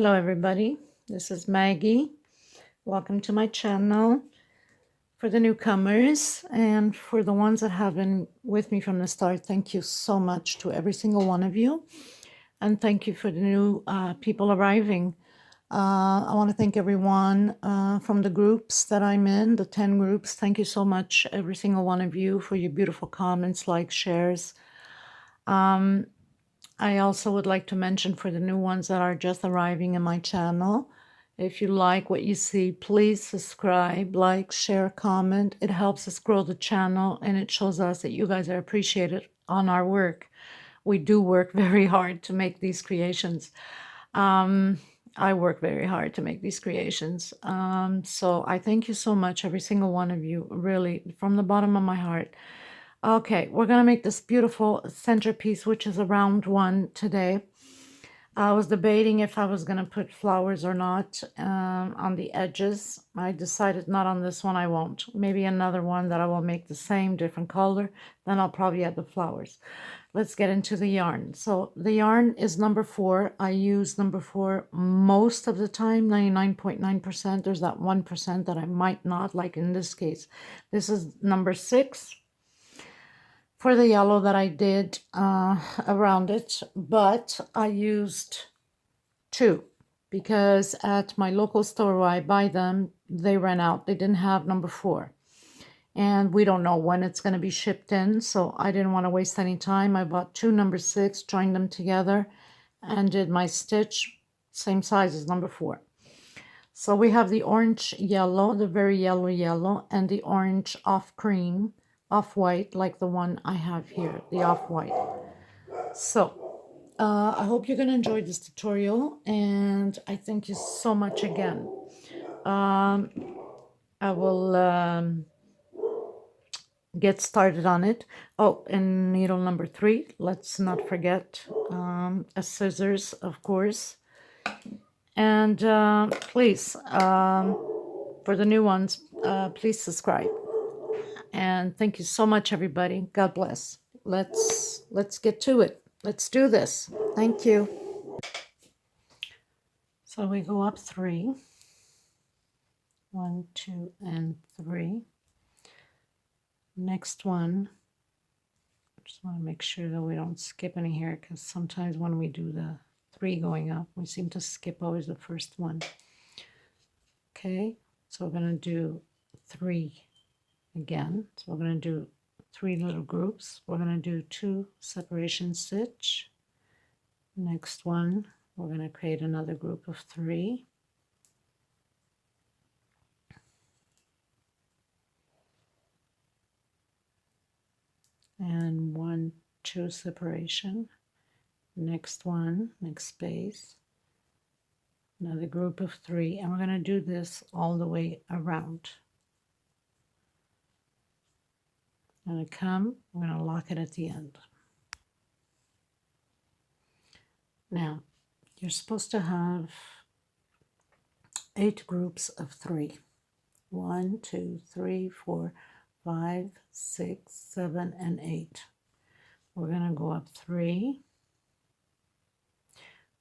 Hello everybody, this is Maggie. Welcome to my channel. For the newcomers and for the ones that have been with me from the start, thank you so much to every single one of you. And thank you for the new people arriving. I want to thank everyone from the groups that I'm in, the 10 groups. Thank you so much, every single one of you, for your beautiful comments, likes, shares. I also would like to mention for the new ones that are just arriving in my channel, if you like what you see, please subscribe, like, share, comment. It helps us grow the channel and it shows us that you guys are appreciated on our work. We do work very hard to make these creations. I work very hard to make these creations. So I thank you so much, every single one of you, really, from the bottom of my heart. Okay, we're going to make this beautiful centerpiece, which is a round one today. I was debating if I was going to put flowers or not on the edges. I decided not on this one, I won't. Maybe another one that I will make the same, different color. Then I'll probably add the flowers. Let's get into the yarn. So the yarn is number 4. I use number 4 most of the time, 99.9%. There's that 1% that I might not, like in this case. This is number 6. For the yellow that I did around it, but I used 2 because at my local store where I buy them, they ran out. They didn't have number 4. And we don't know when it's going to be shipped in, so I didn't want to waste any time. I bought 2 number 6, joined them together, and did my stitch, same size as number 4. So we have the orange yellow, the very yellow, and the orange off cream, off-white, like the one I have here, the off-white. So I hope you're going to enjoy this tutorial, and I thank you so much again. I will get started on it. Oh, and needle number 3, let's not forget a scissors, of course. And please, for the new ones, please subscribe. And thank you so much, everybody. God bless. Let's get to it. Let's do this. Thank you. So we go up 3. 1, 2, and 3. Next one. Just want to make sure that we don't skip any here, because sometimes when we do the 3 going up, we seem to skip always the first one. Okay, so we're going to do 3 again. So we're going to do 3 little groups. We're going to do 2 separation stitch. Next one, we're going to create another group of 3. And 1, 2 separation. Next one, next space. Another group of 3, and we're going to do this all the way around. I'm going to come, we're going to lock it at the end. Now, you're supposed to have 8 groups of 3. 1, 2, 3, 4, 5, 6, 7, and 8. We're going to go up 3.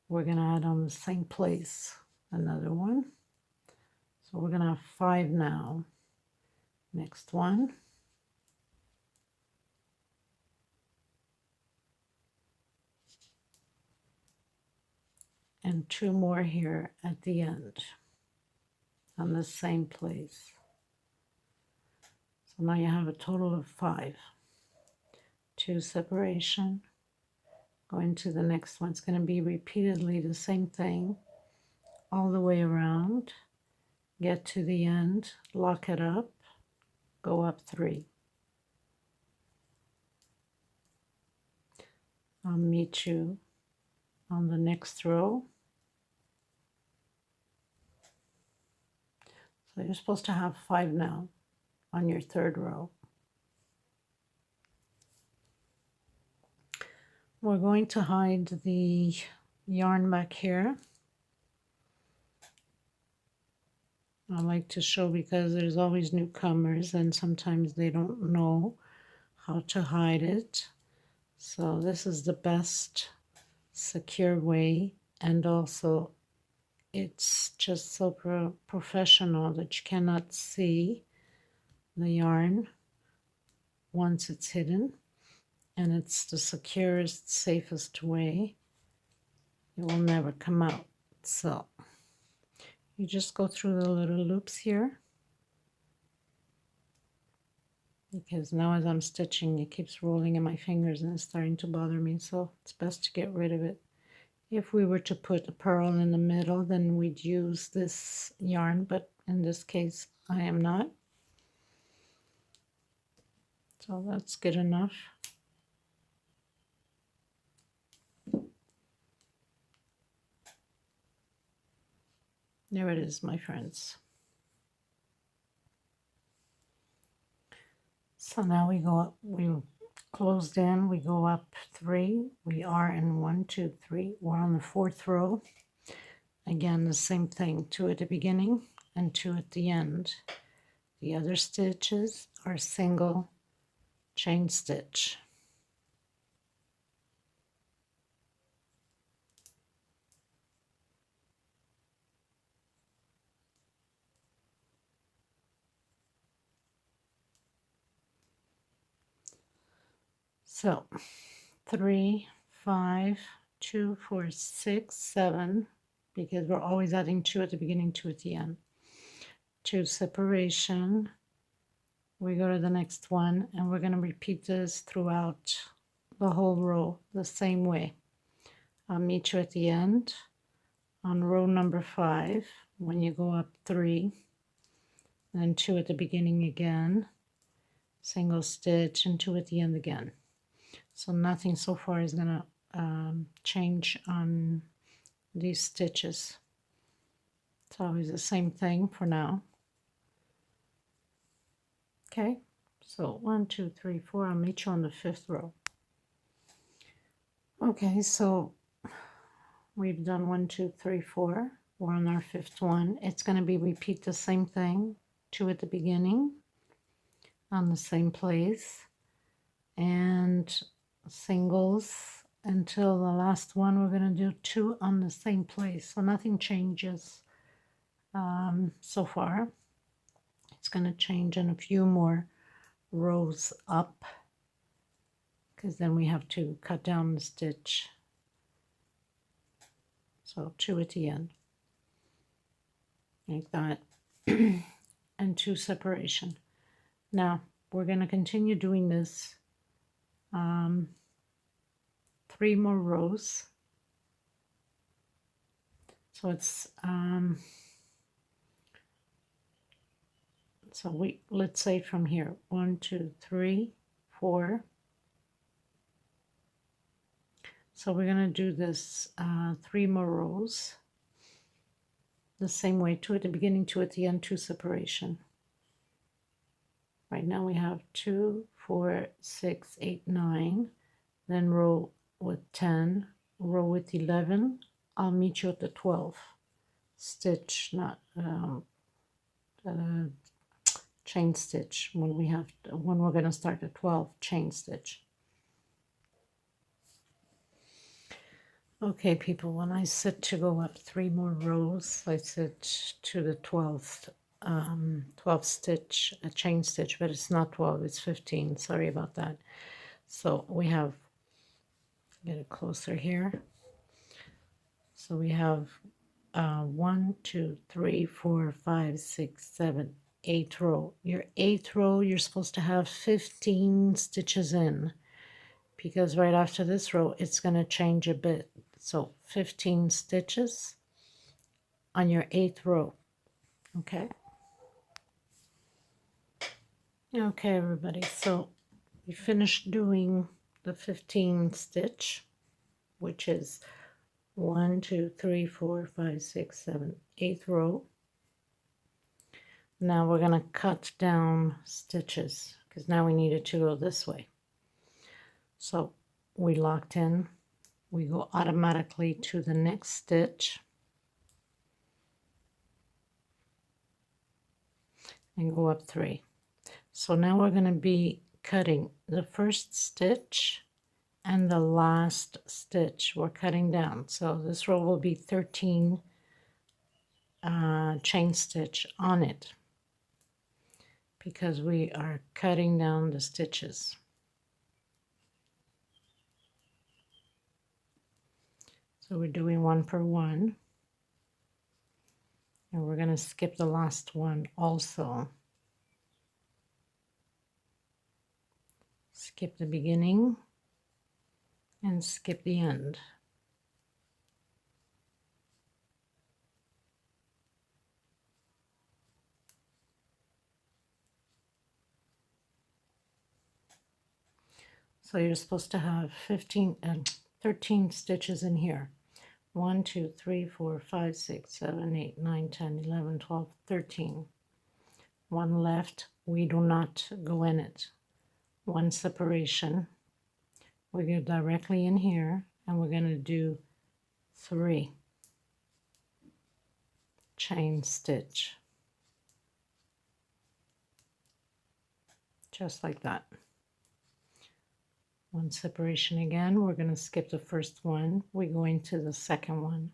We're going to add on the same place another one. So we're going to have 5 now. Next one. And 2 more here at the end on the same place. So now you have a total of 5. 2 separation. Going to the next one. It's going to be repeatedly the same thing all the way around. Get to the end, lock it up, go up 3. I'll meet you on the next row. So you're supposed to have 5 now on your 3rd row. We're going to hide the yarn back here. I like to show because there's always newcomers and sometimes they don't know how to hide it. So this is the best secure way and also it's just so professional that you cannot see the yarn once it's hidden, and it's the securest, safest way. It will never come out. So you just go through the little loops here, because now as I'm stitching it keeps rolling in my fingers and it's starting to bother me, so it's best to get rid of it. If we were to put a pearl in the middle, then we'd use this yarn, but in this case I am not. So that's good enough. There it is, my friends. So now we go up, we closed in, we go up 3, we are in 1, 2, 3, we're on the 4th row. Again, the same thing, 2 at the beginning and 2 at the end. The other stitches are single chain stitch. So 3, 5, 2, 4, 6, 7, because we're always adding 2 at the beginning, 2 at the end. 2 separation. We go to the next one, and we're going to repeat this throughout the whole row the same way. I'll meet you at the end on row number 5 when you go up 3, then 2 at the beginning again, single stitch, and 2 at the end again. So nothing so far is going to change on these stitches. It's always the same thing for now. Okay, so 1, 2, 3, 4. I'll meet you on the 5th row. Okay, so we've done 1, 2, 3, 4. We're on our 5th one. It's going to be repeat the same thing, 2 at the beginning on the same place, and singles until the last one. We're going to do 2 on the same place, so nothing changes so far. It's going to change in a few more rows up, because then we have to cut down the stitch. So 2 at the end, like that, and 2 separation. Now we're going to continue doing this 3 more rows. So it's so let's say from here 1, 2, 3, 4. So we're going to do this 3 more rows the same way, 2 at the beginning, 2 at the end, 2 separation. Right now we have 2, 4, 6, 8, 9, then row with 10, row with 11. I'll meet you at the 12th stitch, not chain stitch, when we're going to start the 12th chain stitch. Okay, people, when I sit to go up 3 more rows, I sit to the 12th stitch, a chain stitch, but it's not 12, it's 15. Sorry about that. So we have, get it closer here. So we have 1, 2, 3, 4, 5, 6, 7, 8 row. Your 8th row, you're supposed to have 15 stitches in, because right after this row, it's going to change a bit. So 15 stitches on your 8th row. Okay. Okay, everybody. So we finished doing the 15 stitch, which is 1, 2, 3, 4, 5, 6, 7, 8th row. Now we're going to cut down stitches, because now we need it to go this way. So we locked in. We go automatically to the next stitch and go up 3. So now we're going to be cutting the first stitch and the last stitch. We're cutting down. So this row will be 13 chain stitch on it because we are cutting down the stitches. So we're doing 1 per 1, and we're going to skip the last one also. Skip the beginning and skip the end. So you're supposed to have 13 stitches in here. 1, 2, 3, 4, 5, 6, 7, 8, 9, 10, 11, 12, 13. One left, we do not go in it. One separation. We go directly in here, and we're going to do 3 chain stitch. Just like that. One separation again. We're going to skip the first one. We go into the second one.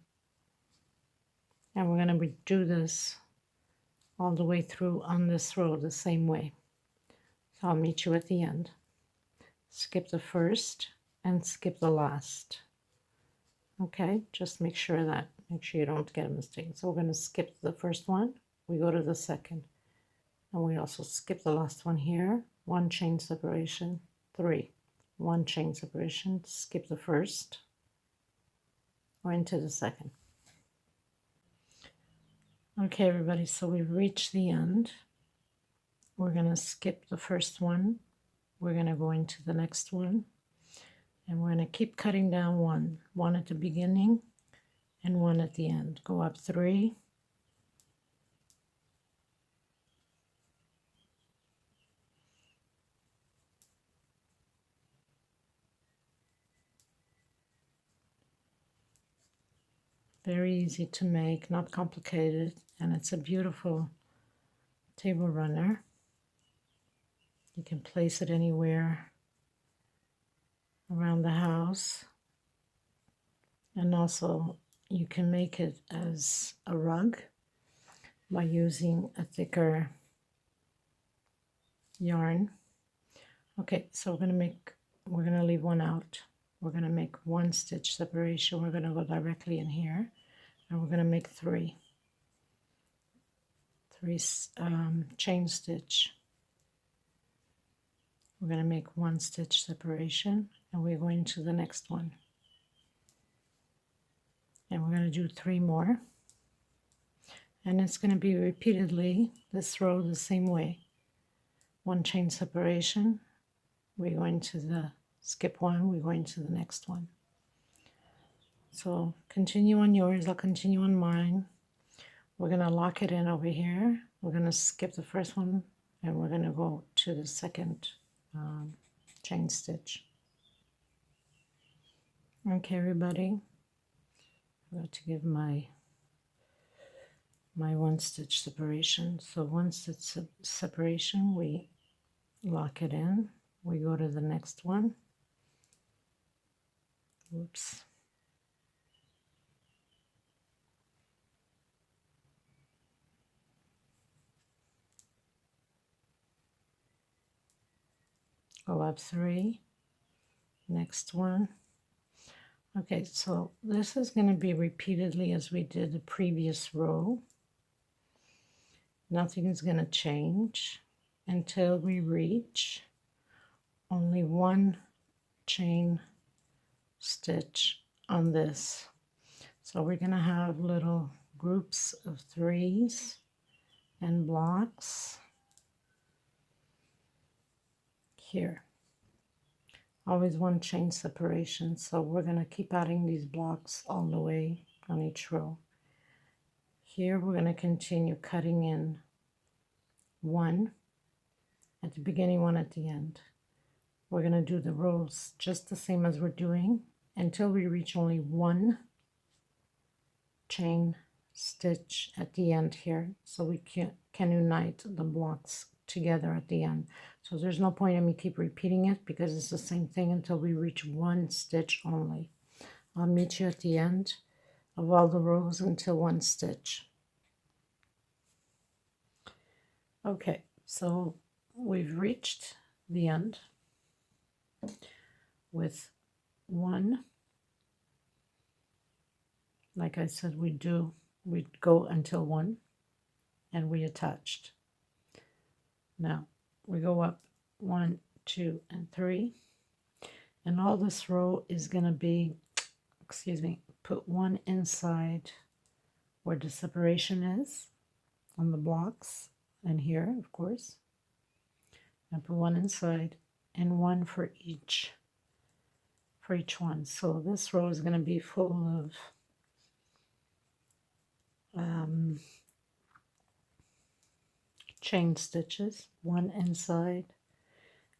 And we're going to do this all the way through on this row the same way. So I'll meet you at the end. Skip the first and skip the last. Okay, just make sure you don't get a mistake. So we're going to skip the first one. We go to the second. And we also skip the last one here. 1 chain separation, 3. 1 chain separation, skip the first, or into the second. Okay, everybody, so we've reached the end. We're going to skip the first one. We're going to go into the next one. And we're going to keep cutting down 1. 1 at the beginning and 1 at the end. Go up 3. Very easy to make, not complicated, and it's a beautiful table runner. You can place it anywhere around the house, and also you can make it as a rug by using a thicker yarn. Okay, so we're going to leave 1 out. We're going to make 1 stitch separation. We're going to go directly in here, and we're going to make 3 chain stitch. We're going to make 1 stitch separation, and we're going to the next one. And we're going to do 3 more. And it's going to be repeatedly this row the same way. 1 chain separation. We're going to the skip 1. We're going to the next one. So continue on yours. I'll continue on mine. We're going to lock it in over here. We're going to skip the first one, and we're going to go to the second chain stitch. Okay, everybody. I'm going to give my 1 stitch separation. So 1 stitch separation, we lock it in. We go to the next one. Oops. Go up 3. Next one. Okay, so this is going to be repeatedly as we did the previous row. Nothing is going to change until we reach only 1 chain stitch on this. So we're going to have little groups of 3s and blocks here. Always 1 chain separation, so we're going to keep adding these blocks all the way on each row. Here we're going to continue cutting in 1 at the beginning, 1 at the end. We're going to do the rows just the same as we're doing until we reach only 1 chain stitch at the end here, so we can unite the blocks together at the end. So there's no point in me keep repeating it because it's the same thing until we reach 1 stitch only. I'll meet you at the end of all the rows until 1 stitch. Okay, so we've reached the end with one. Like I said, we'd go until one, and we attached. Now we go up 1, 2, and 3, and all this row is going to be, excuse me, put one inside where the separation is on the blocks, and here, of course, and put one inside and one for each one. So this row is going to be full of chain stitches, one inside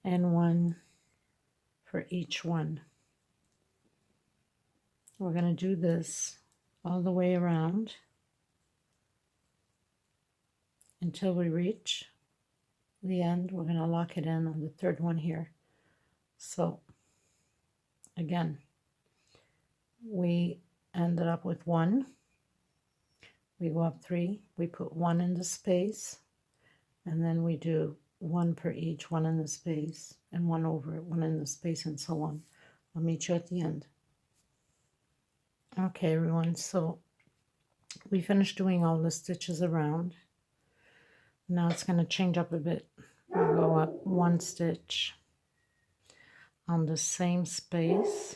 and one for each one. We're going to do this all the way around until we reach the end. We're going to lock it in on the third one here. So again, we ended up with one. We go up 3, we put one in the space, and then we do one per each, one in the space, and one over it, one in the space, and so on. I'll meet you at the end. Okay, everyone, so we finished doing all the stitches around. Now it's going to change up a bit. We'll go up 1 stitch on the same space.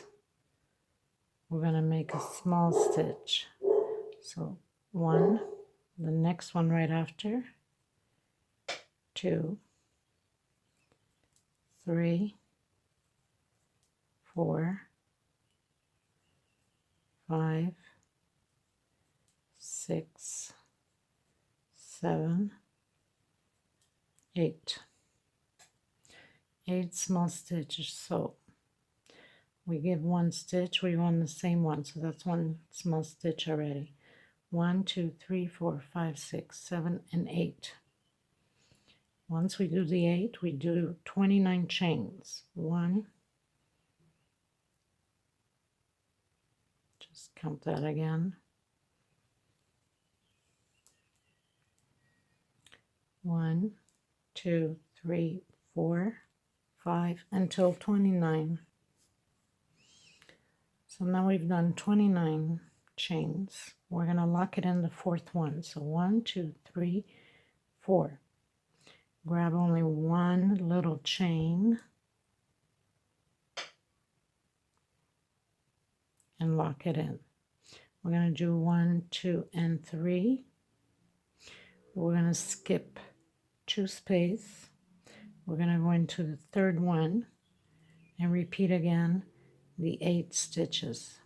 We're going to make a small stitch. So 1, the next one right after, 2, 3, 4, 5, 6, 7, 8. 8 small stitches. So we give 1 stitch, we run the same one, so that's 1 small stitch already. 1, 2, 3, 4, 5, 6, 7, and 8. Once we do the 8, we do 29 chains. 1, just count that again. 1, 2, 3, 4, 5, until 29. So now we've done 29 chains. We're going to lock it in the 4th one. So 1, 2, 3, 4. Grab only one little chain and lock it in. We're going to do 1, 2, and 3. We're going to skip 2 space. We're going to go into the 3rd one and repeat again the 8 stitches.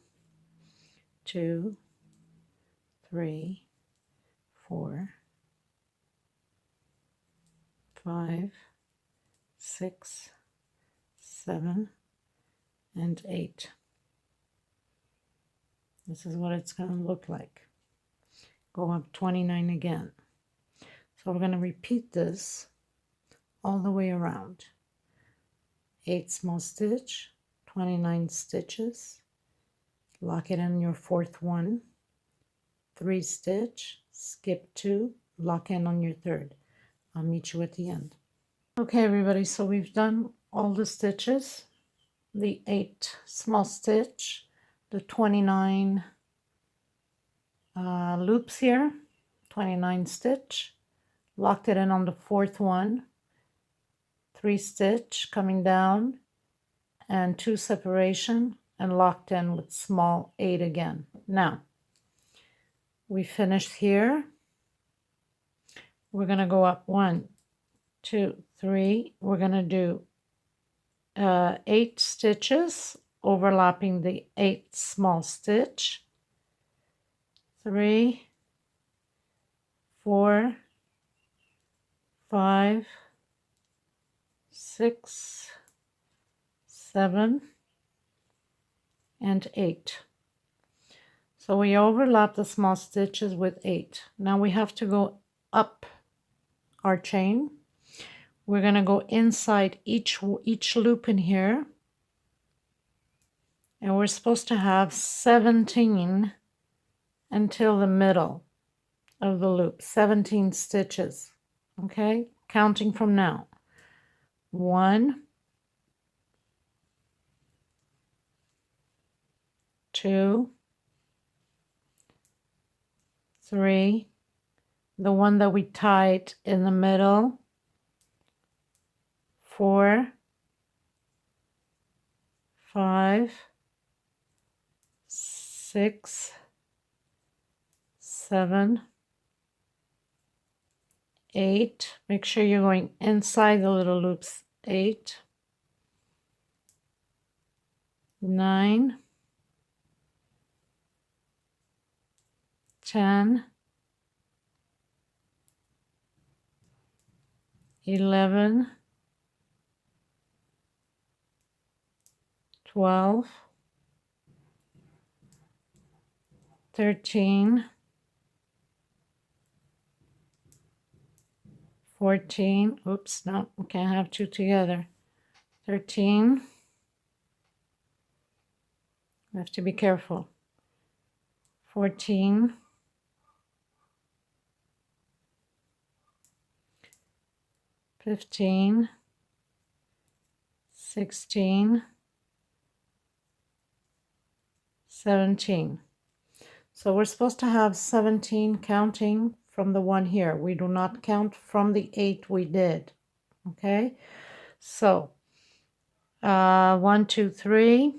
2, 3, 4, 5, 6, 7, and 8. This is what it's going to look like. Go up 29 again. So we're going to repeat this all the way around. 8 small stitch, 29 stitches. Lock it in your 4th one. 3 stitch, skip 2, lock in on your 3rd. I'll meet you at the end. Okay, everybody, so we've done all the stitches, the 8 small stitch, the 29 loops here, 29 stitch, locked it in on the 4th one, 3 stitch coming down, and 2 separation, and locked in with small 8 again. Now, we finished here. We're going to go up 1, 2, 3. We're going to do 8 stitches overlapping the 8 small stitch. 3, 4, 5, 6, 7, and 8. So we overlap the small stitches with 8. Now we have to go up our chain. We're going to go inside each loop in here, and we're supposed to have 17 until the middle of the loop, 17 stitches. Okay, counting from now. 1, 2, 3, the one that we tied in the middle, 4, 5, 6, 7, 8. Make sure you're going inside the little loops. 8, 9, 10, 11, 12, 13, 14. Oops, no, we can't have two together. 13. We have to be careful. 14. 15. 16. 17. So we're supposed to have 17 counting from the one here. We do not count from the 8 we did. Okay, so 1, 2, 3,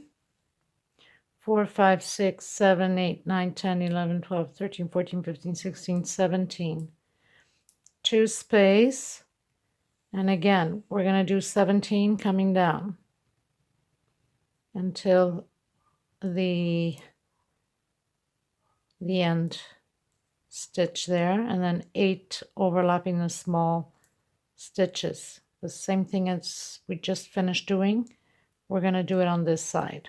4, 5, 6, 7, 8, 9, 10, 11, 12, 13, 14, 15, 16, 17. 2 space, and again we're going to do 17 coming down until the end stitch there, and then 8 overlapping the small stitches. The same thing as we just finished doing, we're going to do it on this side.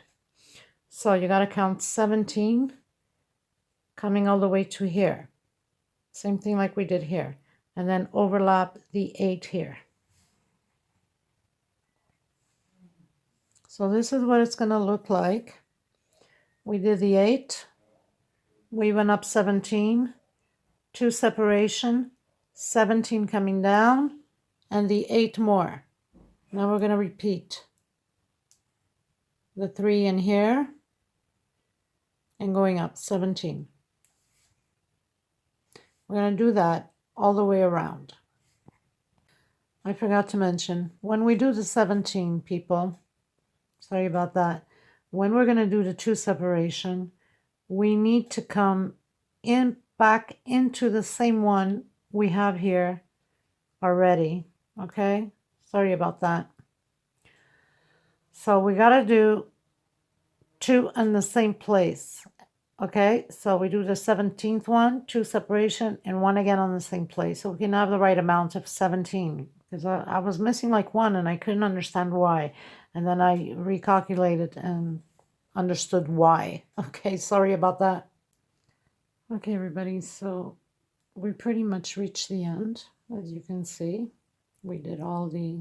So you got to count 17 coming all the way to here. Same thing like we did here, and then overlap the 8 here. So this is what it's going to look like. We did the 8, we went up 17, 2 separation, 17 coming down, and the 8 more. Now we're going to repeat the 3 in here and going up 17. We're going to do that all the way around. I forgot to mention, when we do the 17, people, sorry about that, when we're going to do the 2 separation, we need to come in back into the same one we have here already. Okay, sorry about that. So we got to do 2 in the same place. Okay, so we do the 17th one, 2 separation, and 1 again on the same place, so we can have the right amount of 17, because I was missing like 1 and I couldn't understand why, and then I recalculated and understood why. Okay, sorry about that. Okay, everybody, so we pretty much reached the end. As you can see, we did all the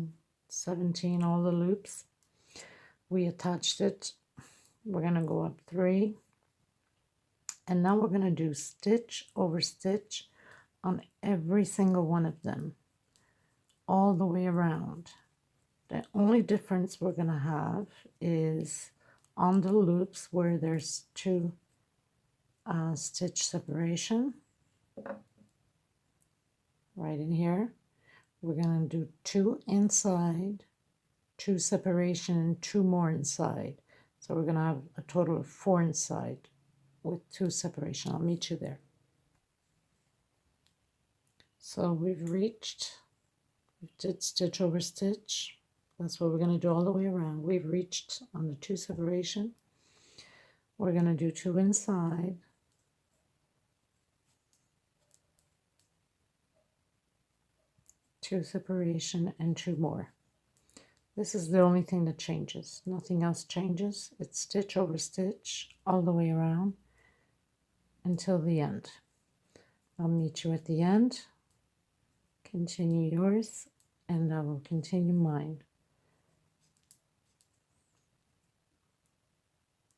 17, all the loops. We attached it. We're going to go up 3. And now we're going to do stitch over stitch on every single one of them, all the way around. The only difference we're going to have is on the loops where there's 2 stitch separation. Right in here, we're going to do 2 inside, 2 separation, and 2 more inside. So we're going to have a total of 4 inside with 2 separation. I'll meet you there. So we've reached, we did stitch over stitch. That's what we're going to do all the way around. We've reached on the 2 separation. We're going to do 2 inside, 2 separation, and 2 more. This is the only thing that changes. Nothing else changes. It's stitch over stitch all the way around until the end. I'll meet you at the end. Continue yours, and I will continue mine.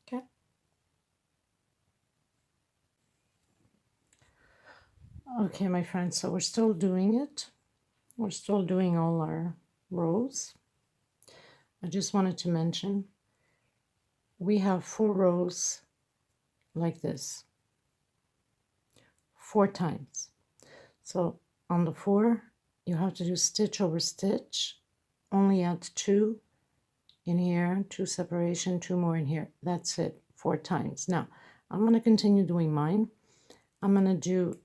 Okay. Okay, my friends, so we're still doing it. We're still doing all our rows. I just wanted to mention we have 4 rows like this 4 times. So on the 4 you have to do stitch over stitch, only add 2 in here, 2 separation, 2 more in here. That's it, 4 times. Now I'm going to continue doing mine. I'm going to do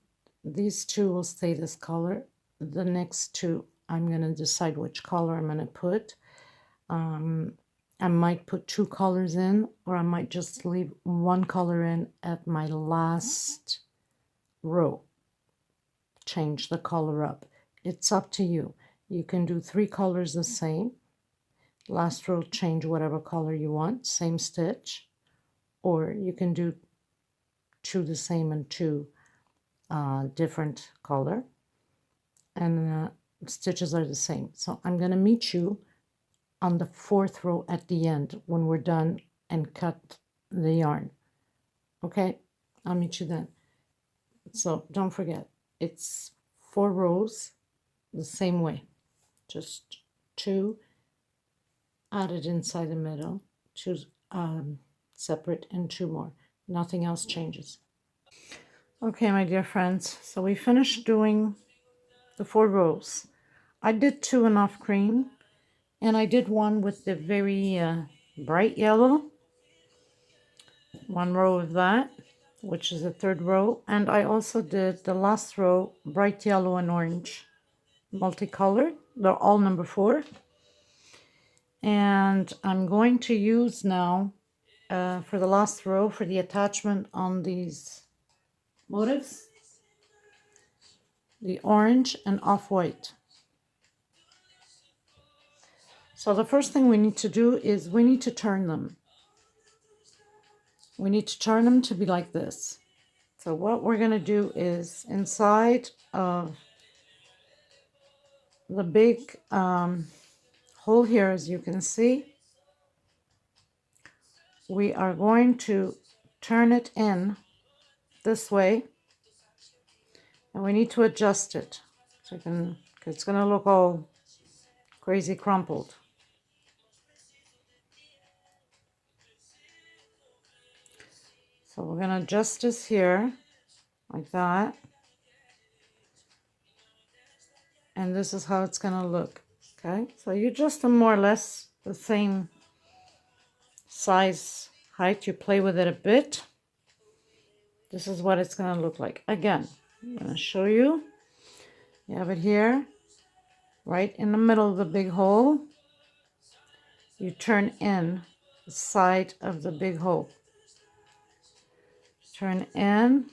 these 2 will stay this color. The next 2 I'm going to decide which color I'm going to put. I might put 2 colors in, or I might just leave 1 color in at my last row. Change the color up. It's up to you. You can do 3 colors the same. Last row, change whatever color you want, same stitch. Or you can do 2 the same and 2 different color. And stitches are the same. So I'm going to meet you on the 4th row at the end when we're done and cut the yarn. Okay, I'll meet you then. So don't forget, it's 4 rows the same way, just 2 added inside the middle, 2 separate, and 2 more. Nothing else changes. Okay, my dear friends, so we finished doing the 4 rows. I did 2 in off cream, and I did one with the very bright yellow, 1 row of that, which is the 3rd row, and I also did the last row bright yellow and orange multicolored. They're all number 4, and I'm going to use now for the last row for the attachment on these motifs the orange and off-white. So the first thing we need to do is we need to turn them. We need to turn them to be like this. So what we're going to do is inside of the big hole here, as you can see, we are going to turn it in this way, and we need to adjust it. So it's going to look all crazy crumpled. So we're going to adjust this here like that. And this is how it's going to look. Okay, so you adjust them more or less the same size, height. You play with it a bit. This is what it's going to look like. Again, I'm going to show you. You have it here, right in the middle of the big hole. You turn in the side of the big hole. Turn in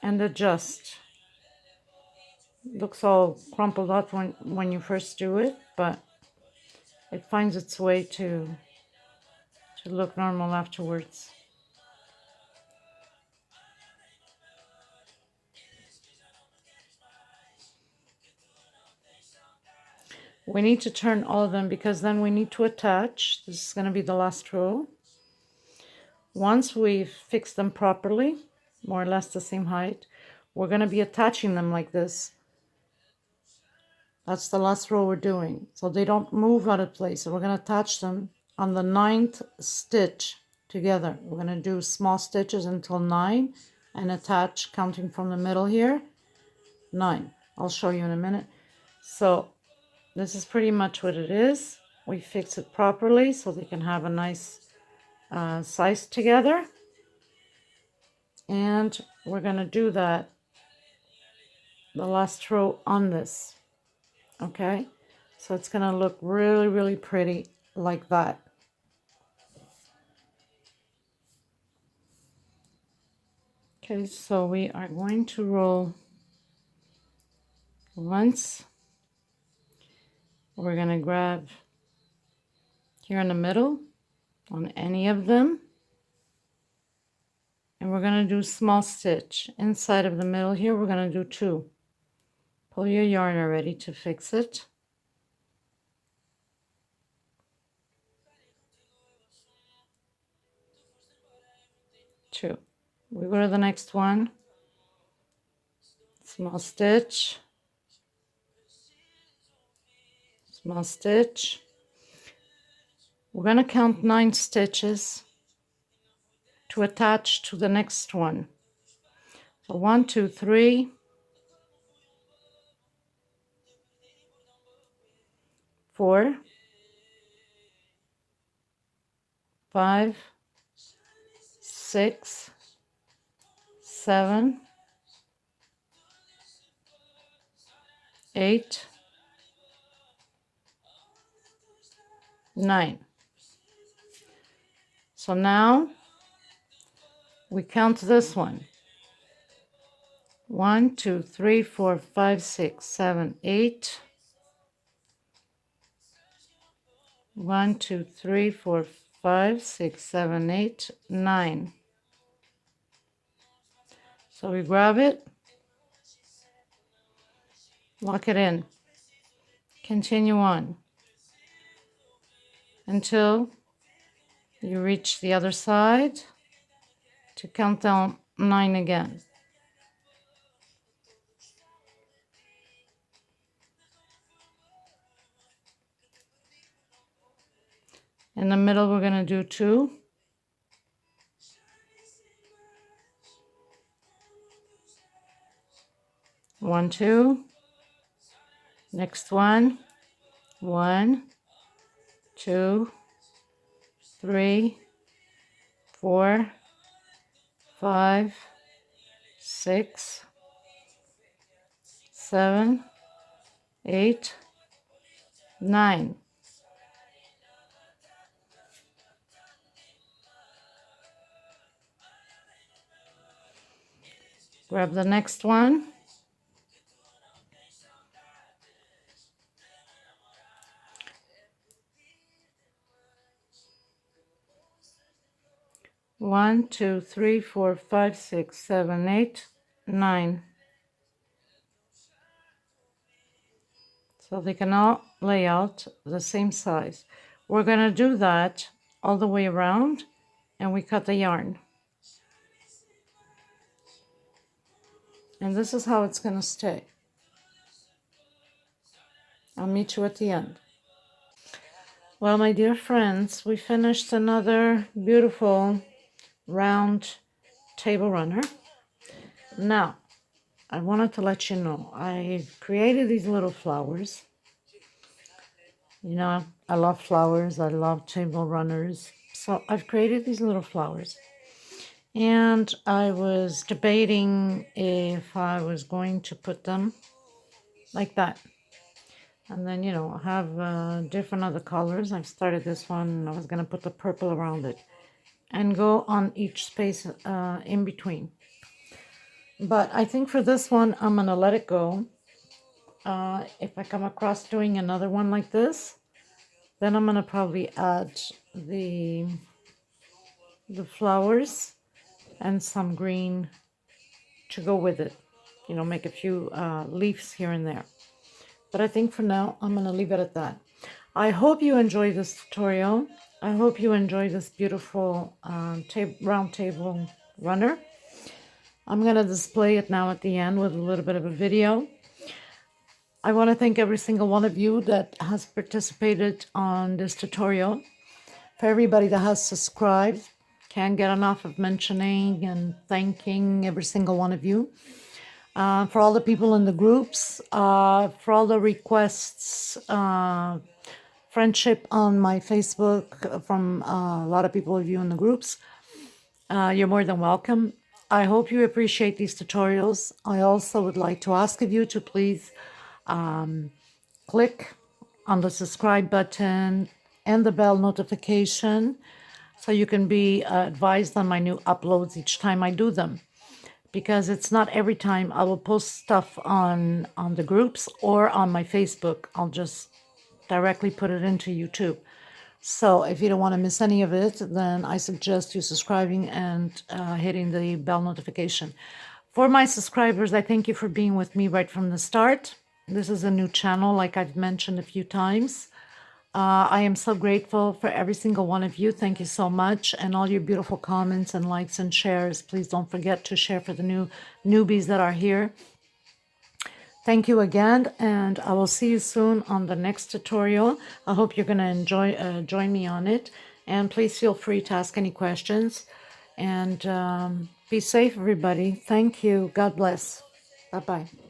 and adjust. Looks all crumpled up when you first do it, but it finds its way to look normal afterwards. We need to turn all of them because then we need to attach. This is going to be the last row. Once we've fixed them properly, more or less the same height, we're going to be attaching them like this. That's the last row we're doing. So they don't move out of place. So we're going to attach them on the 9th stitch together. We're going to do small stitches until 9 and attach, counting from the middle here, 9. I'll show you in a minute. So this is pretty much what it is. We fix it properly so they can have a nice size together. And we're going to do that the last row on this. Okay, so it's going to look really, really pretty like that. Okay, so we are going to roll once. We're going to grab here in the middle on any of them, and we're going to do small stitch inside of the middle here. We're going to do 2. Pull your yarn already to fix it. 2. We go to the next one, small stitch, small stitch. We're going to count 9 stitches to attach to the next one. So 1, 2, 3, 4, 5, 6, 7, 8, 9. So now we count this one. 1, 2, 3, 4, 5, 6, 7, 8. 1, 2, 3, 4, 5, 6, 7, 8, 9. So we grab it, lock it in, continue on until you reach the other side to count down 9 again. In the middle, we're going to do 2. 1, 2. Next one. 1, 2, 3, 4, 5, 6, 7, 8, 9. Grab the next one. One, 2, 3, 4, 5, 6, 7, 8, 9. So they can all lay out the same size. We're going to do that all the way around, and we cut the yarn. And this is how it's going to stay. I'll meet you at the end. Well, my dear friends, we finished another beautiful round table runner. Now, I wanted to let you know, I created these little flowers. You know, I love flowers. I love table runners. So I've created these little flowers. And I was debating if I was going to put them like that. And then, you know, have different other colors. I've started this one. I was going to put the purple around it. And go on each space in between. But I think for this one, I'm going to let it go. If I come across doing another one like this, then I'm going to probably add the flowers and some green to go with it. You know, make a few leaves here and there. But I think for now, I'm going to leave it at that. I hope you enjoy this tutorial. I hope you enjoy this beautiful round table runner. I'm going to display it now at the end with a little bit of a video. I want to thank every single one of you that has participated on this tutorial. For everybody that has subscribed, can't get enough of mentioning and thanking every single one of you. For all the people in the groups, for all the requests, friendship on my Facebook from a lot of people of you in the groups. You're more than welcome. I hope you appreciate these tutorials. I also would like to ask of you to please click on the subscribe button and the bell notification so you can be advised on my new uploads each time I do them. Because it's not every time I will post stuff on the groups or on my Facebook. I'll just directly put it into YouTube. So if you don't want to miss any of it, then I suggest you subscribing and hitting the bell notification. For my subscribers, I thank you for being with me right from the start. This is a new channel, like I've mentioned a few times. I am so grateful for every single one of you. Thank you so much. And all your beautiful comments and likes and shares. Please don't forget to share for the new newbies that are here. Thank you again, and I will see you soon on the next tutorial. I hope you're going to join me on it, and please feel free to ask any questions, and be safe, everybody. Thank you. God bless. Bye-bye.